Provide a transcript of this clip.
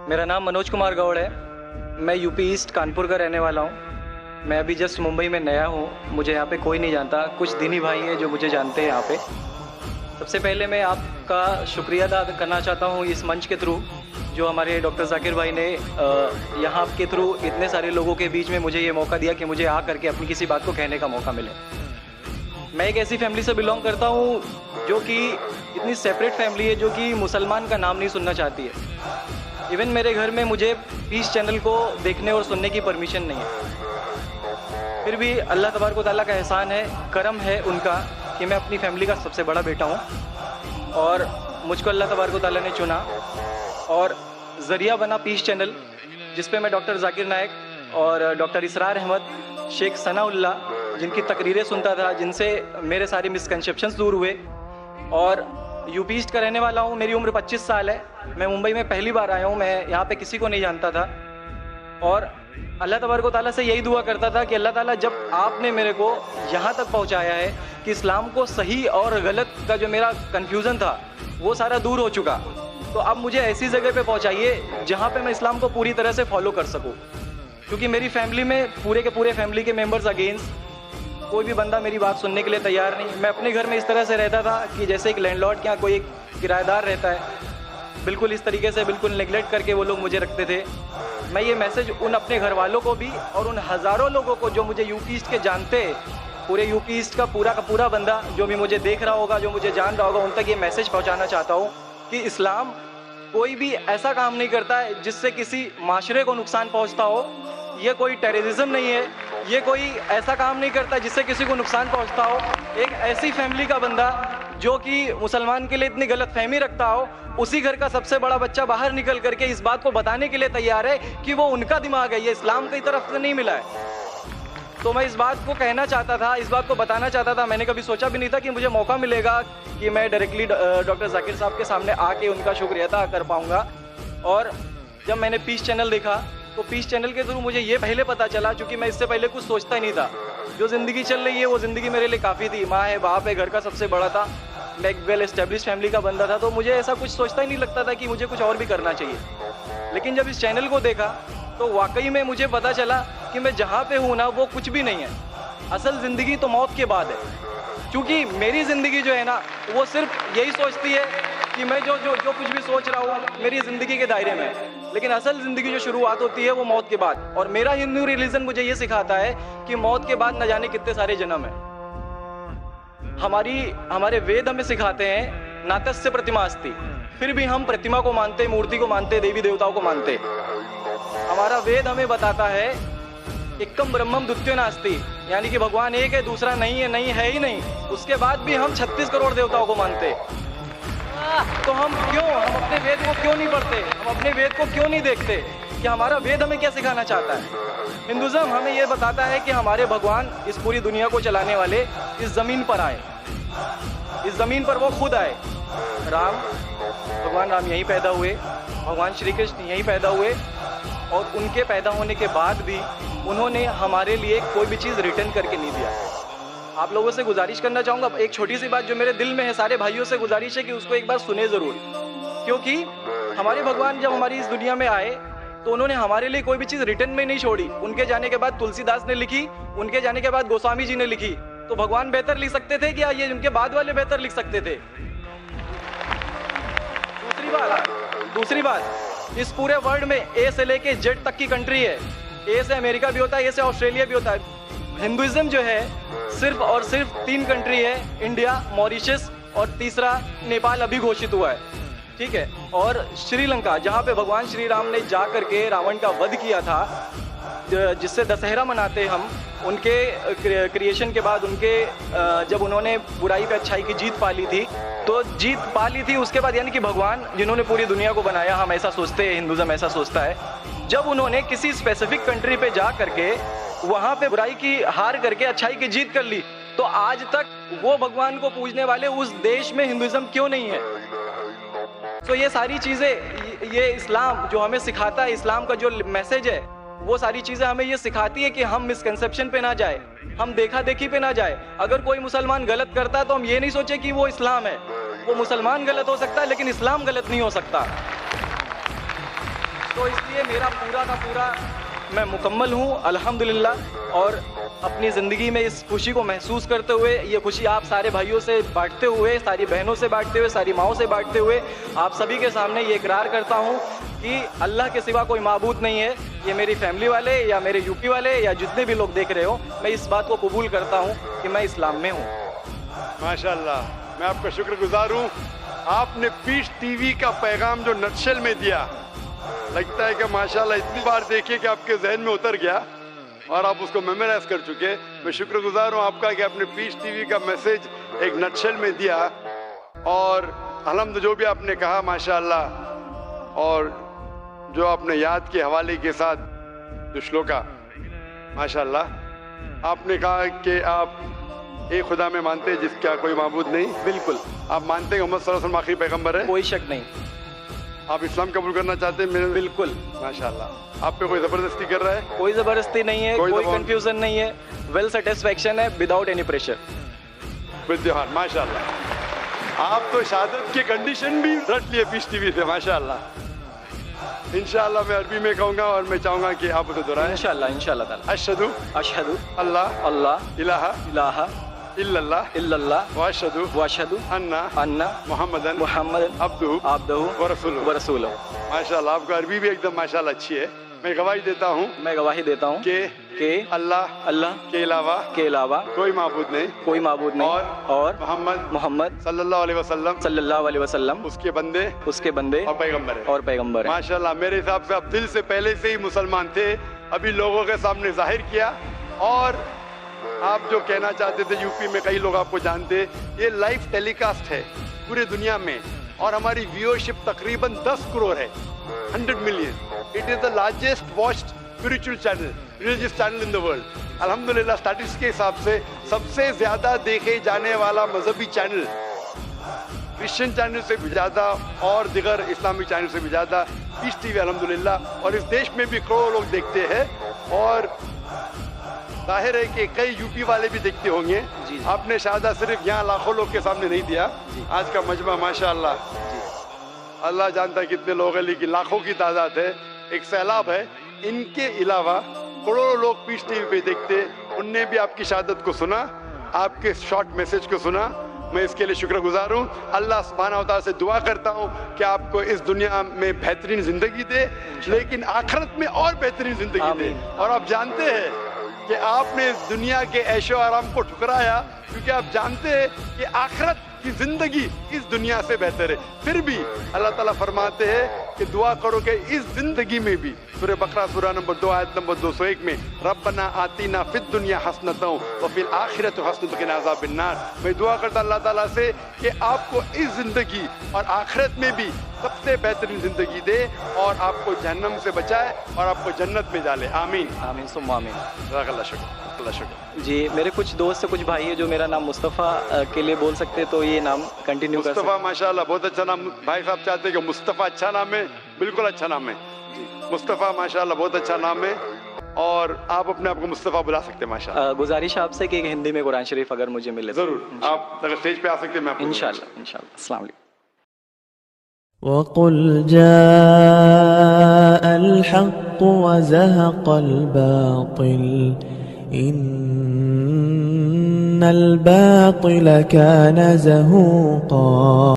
मेरा नाम मनोज कुमार गौड़ है। मैं यूपी ईस्ट कानपुर का रहने वाला हूँ। मैं अभी जस्ट मुंबई में नया हूँ। मुझे यहाँ पे कोई नहीं जानता, कुछ दिनी भाई हैं जो मुझे जानते हैं यहाँ पे। सबसे पहले मैं आपका शुक्रिया अदा करना चाहता हूँ इस मंच के थ्रू, जो हमारे डॉक्टर जाकिर भाई ने यहाँ के थ्रू इतने सारे लोगों के बीच में मुझे ये मौका दिया कि मुझे आ करके अपनी किसी बात को कहने का मौका मिले। मैं एक ऐसी फैमिली से बिलोंग करता हूँ जो कि इतनी सेपरेट फैमिली है, जो कि मुसलमान का नाम नहीं सुनना चाहती है। इवन मेरे घर में मुझे पीस चैनल को देखने और सुनने की परमिशन नहीं है। फिर भी अल्लाह तबारक व तआला का एहसान है, करम है उनका कि मैं अपनी फैमिली का सबसे बड़ा बेटा हूँ और मुझको अल्लाह तबारक व तआला ने चुना और ज़रिया बना पीस चैनल, जिस पे मैं डॉक्टर जाकिर नायक और डॉक्टर इसरार अहमद, शेख सनाउल्लाह, जिनकी तकरीरें सुनता था, जिनसे मेरे सारे मिसकंसेप्शंस दूर हुए। और यूपी ईस्ट का रहने वाला हूँ। मेरी उम्र 25 साल है। मैं मुंबई में पहली बार आया हूँ। मैं यहाँ पे किसी को नहीं जानता था और अल्लाह तबारक व तआला से यही दुआ करता था कि अल्लाह ताला, जब आपने मेरे को यहाँ तक पहुँचाया है कि इस्लाम को सही और गलत का जो मेरा कन्फ्यूज़न था वो सारा दूर हो चुका, तो अब मुझे ऐसी जगह पे पहुँचाइए जहाँ पे मैं इस्लाम को पूरी तरह से फॉलो कर सकूँ। क्योंकि मेरी फैमिली में पूरे के पूरे फैमिली के मेंबर्स अगेंस्ट, कोई भी बंदा मेरी बात सुनने के लिए तैयार नहीं। मैं अपने घर में इस तरह से रहता था कि जैसे एक लैंडलॉर्ड के यहाँ कोई एक किराएदार रहता है, बिल्कुल इस तरीके से बिल्कुल नेगलेक्ट करके वो लोग मुझे रखते थे। मैं ये मैसेज उन अपने घर वालों को भी और उन हज़ारों लोगों को जो मुझे यूपी ईस्ट के जानते, पूरे यूपी ईस्ट का पूरा बंदा जो भी मुझे देख रहा होगा, जो मुझे जान रहा होगा, उन तक ये मैसेज पहुँचाना चाहता हूँ कि इस्लाम कोई भी ऐसा काम नहीं करता है जिससे किसी माशरे को नुकसान पहुँचता हो। ये कोई टेररिज्म नहीं है, ये कोई ऐसा काम नहीं करता जिससे किसी को नुकसान पहुंचता हो। एक ऐसी फैमिली का बंदा जो कि मुसलमान के लिए इतनी गलत फहमी रखता हो, उसी घर का सबसे बड़ा बच्चा बाहर निकल करके इस बात को बताने के लिए तैयार है कि वो उनका दिमाग है, ये इस्लाम की तरफ से नहीं मिला है। तो मैं इस बात को कहना चाहता था, इस बात को बताना चाहता था। मैंने कभी सोचा भी नहीं था कि मुझे मौका मिलेगा कि मैं डायरेक्टली डॉक्टर जाकिर साहब के सामने आके उनका शुक्रिया अदा कर पाऊँगा। और जब मैंने पीस चैनल देखा तो पीस चैनल के थ्रू मुझे ये पहले पता चला, क्योंकि मैं इससे पहले कुछ सोचता ही नहीं था। जो ज़िंदगी चल रही है वो ज़िंदगी मेरे लिए काफ़ी थी। माँ है, बाप है, घर का सबसे बड़ा था, मैं एक वेल एस्टेब्लिश फैमिली का बंदा था, तो मुझे ऐसा कुछ सोचता ही नहीं लगता था कि मुझे कुछ और भी करना चाहिए। लेकिन जब इस चैनल को देखा तो वाकई में मुझे पता चला कि मैं जहाँ पे हूँ ना वो कुछ भी नहीं है। असल ज़िंदगी तो मौत के बाद है, क्योंकि मेरी ज़िंदगी जो है ना वो सिर्फ यही सोचती है कि मैं जो कुछ भी सोच रहा हूँ मेरी ज़िंदगी के दायरे में, लेकिन असल ज़िंदगी जो शुरुआत होती है वो मौत के बाद। और मेरा हिंदू रिलीजन मुझे ये सिखाता है कि मौत के बाद न जाने कितने सारे जन्म हैं। हमारे वेद हमें सिखाते हैं नातस्य प्रतिमा अस्ति, फिर भी हम प्रतिमा को मानते, मूर्ति को मानते, देवी देवताओं को मानते। हमारा वेद हमें बताता है एकम ब्रह्मम द्वितीयो नास्ति, यानी कि भगवान एक है, दूसरा नहीं है ही नहीं। उसके बाद भी हम 36 करोड़ देवताओं को मानते। तो हम अपने वेद को क्यों नहीं पढ़ते, हम अपने वेद को क्यों नहीं देखते कि हमारा वेद हमें क्या सिखाना चाहता है। हिंदुज़म हमें यह बताता है कि हमारे भगवान इस पूरी दुनिया को चलाने वाले इस ज़मीन पर आए, इस ज़मीन पर वो खुद आए। भगवान राम यहीं पैदा हुए, भगवान श्री कृष्ण यहीं पैदा हुए, और उनके पैदा होने के बाद भी उन्होंने हमारे लिए कोई भी चीज़ रिटर्न करके नहीं दिया। आप लोगों से गुजारिश करना चाहूँगा, एक छोटी सी बात जो मेरे दिल में है, सारे भाइयों से गुजारिश है कि उसको एक बार सुने ज़रूर। क्योंकि हमारे भगवान जब हमारी इस दुनिया में आए तो उन्होंने हमारे लिए कोई भी चीज़ रिटर्न में नहीं छोड़ी। उनके जाने के बाद तुलसीदास ने लिखी, उनके जाने के बाद गोस्वामी जी ने लिखी। तो भगवान बेहतर लिख सकते थे क्या ये उनके बाद वाले बेहतर लिख सकते थे? दूसरी बात, इस पूरे वर्ल्ड में ए से लेके जेड तक की कंट्री है। ए से अमेरिका भी होता है, ए से ऑस्ट्रेलिया भी होता है। हिंदुइज्म जो है सिर्फ और सिर्फ 3 कंट्री है, इंडिया, मॉरिशस और तीसरा नेपाल अभी घोषित हुआ है, ठीक है। और श्रीलंका, जहाँ पे भगवान श्री राम ने जा करके रावण का वध किया था, जिससे दशहरा मनाते हम, उनके क्रिएशन के बाद जब उन्होंने बुराई पे अच्छाई की जीत पा ली थी, तो जीत पा ली थी उसके बाद, यानी कि भगवान जिन्होंने पूरी दुनिया को बनाया, हम ऐसा सोचते हैं, हिंदुज़म ऐसा सोचता है, जब उन्होंने किसी स्पेसिफिक कंट्री पे जा करके वहाँ पे बुराई की हार करके अच्छाई की जीत कर ली, तो आज तक वो भगवान को पूजने वाले उस देश में हिंदुइज्म क्यों नहीं है? तो ये सारी चीज़ें, ये इस्लाम जो हमें सिखाता है, इस्लाम का जो मैसेज है, वो सारी चीज़ें हमें ये सिखाती है कि हम मिसकंसेप्शन पे ना जाए, हम देखा देखी पे ना जाए। अगर कोई मुसलमान गलत करता है तो हम ये नहीं सोचे कि वो इस्लाम है। वो मुसलमान गलत हो सकता है लेकिन इस्लाम गलत नहीं हो सकता। तो इसलिए मेरा पूरा का पूरा मैं मुकम्मल हूँ अल्हम्दुलिल्लाह। और अपनी ज़िंदगी में इस खुशी को महसूस करते हुए, ये खुशी आप सारे भाइयों से बांटते हुए, सारी बहनों से बांटते हुए, सारी माँओं से बांटते हुए, आप सभी के सामने ये इकरार करता हूँ कि अल्लाह के सिवा कोई माबूद नहीं है। ये मेरी फैमिली वाले या मेरे यूपी वाले या जितने भी लोग देख रहे हो, मैं इस बात को कबूल करता हूँ कि मैं इस्लाम में हूँ। माशाल्लाह, मैं आपका शुक्रगुजार हूँ। आपने पीस टीवी का पैगाम जो नटशेल में दिया, लगता है कि माशाल्लाह इतनी बार देखिए कि आपके जहन में उतर गया और आप उसको मेमोराइज कर चुके। मैं शुक्रगुजार हूँ आपका कि आपने पीस टीवी का मैसेज एक नटशेल में दिया। और अल्हम्दुलिल्लाह जो भी आपने कहा माशाल्लाह, और जो आपने याद के हवाले के साथ जो श्लोका, माशाल्लाह आपने कहा कि आप एक खुदा में मानते हैं जिसका कोई माबूद नहीं। बिल्कुल। आप मानते हैं मोहम्मद सल्लल्लाहु अलैहि वसल्लम आखिरी पैगंबर है? कोई शक नहीं। आप इस्लाम कबूल करना चाहते हैं? मेरे बिल्कुल। माशाल्लाह। आप पे कोई जबरदस्ती कर रहा है? कोई जबरदस्ती नहीं है, कोई कंफ्यूजन नहीं है, वेल सेटिस्फेक्शन है विदाउट एनी प्रेशर। विद्यमान माशाल्लाह। आप तो शहादत की कंडीशन भी रट लिए पीस टीवी से, माशाल्लाह। इंशाल्लाह मैं अरबी में कहूँगा और मैं चाहूँगा कि आप उसे दोहराएं। इंशाल्लाह ताला। अशहदु अशहदु अल्लाह इलाहा इल्लल्लाह व अशहदु अन्ना मुहम्मदन अब्दुहु व रसूलुहु। माशाल्लाह, आपका अरबी भी एकदम माशाल्लाह अच्छी है। मैं गवाही देता हूँ कि अल्लाह के अलावा कोई माबूद नहीं और मोहम्मद सल्लल्लाहु अलैहि वसल्लम उसके बंदे और पैगंबर है। माशाल्लाह, मेरे हिसाब से आप दिल से पहले से ही मुसलमान थे, अभी लोगों के सामने जाहिर किया। और आप जो कहना चाहते थे, यूपी में कई लोग आपको जानते, ये लाइव टेलीकास्ट है पूरे दुनिया में और हमारी व्यूअरशिप तकरीबन 10 करोड़ है, 100 million. It is the largest watched spiritual channel, religious channel in the world. अल्हम्दुलिल्लाह स्टैटिस्टिक्स के हिसाब से सबसे ज्यादा देखे जाने वाला मजहबी चैनल, क्रिश्चियन चैनल से भी ज्यादा और दिगर इस्लामिक चैनल से भी ज्यादा पीस टीवी अल्हम्दुलिल्लाह। और इस देश में भी करोड़ों लोग देखते हैं और जाहिर है कि कई यूपी वाले भी देखते होंगे। आपने शहादत सिर्फ यहाँ लाखों लोग के सामने नहीं दिया, आज का मजमा माशाअल्लाह अल्लाह जानता है कितने लोग हैं, लेकिन लाखों की तादाद है, एक सैलाब है। इनके अलावा करोड़ों लोग पीस टीवी पे देखते, उनने भी आपकी शहादत को सुना, आपके शॉर्ट मैसेज को सुना। मैं इसके लिए शुक्रगुजार हूँ। अल्लाह सुब्हानहू व तआला से दुआ करता हूँ कि आपको इस दुनिया में बेहतरीन जिंदगी दे, लेकिन आखिरत में और बेहतरीन जिंदगी दे। और आप जानते हैं कि आपने दुनिया के ऐशो आराम को ठुकराया क्योंकि आप जानते हैं कि आखिरत की जिंदगी इस दुनिया से बेहतर है। फिर भी अल्लाह ताला फरमाते हैं कि दुआ करो कि इस जिंदगी में भी, सूरह बकरा सूरह नंबर 2 आयत नंबर 201 में, रब्बना आतीना फिद दुनिया हसनतौ व फिल आखिरति हसनतौ व क़िना अज़ाबिन्नार। मैं दुआ करता अल्लाह ताला से कि आपको इस जिंदगी और आखिरत में भी सबसे बेहतरीन जिंदगी दे और आपको जहन्नम से बचाए और आपको जन्नत में डाले। आमीन आमीन सुम्मा आमीन। अल्लाह शुक्र। जी, मेरे कुछ दोस्त कुछ भाई है जो मेरा नाम मुस्तफ़ा के लिए बोल सकते, तो ये नाम कंटिन्यू कर सकते। मुस्तफ़ा माशाल्लाह बहुत अच्छा नाम। भाई साहब चाहते हैं कि मुस्तफ़ा अच्छा नाम है, बिल्कुल अच्छा नाम है। मुस्तफ़ा माशाल्लाह बहुत अच्छा नाम है और आप अपने आप को मुस्तफ़ा बुला सकते हैं माशाल्लाह। गुजारिश आपसे कि हिंदी में कुरान शरीफ अगर मुझे मिले जरूर, आप अगर स्टेज पे आ सकते हैं मैं इंशाल्लाह। अस्सलाम वालेकुम। वक़ुल जाअल हक़्क़ु व ज़हक़ल बातिल इन्नल बातिल कान ज़हूक़ा।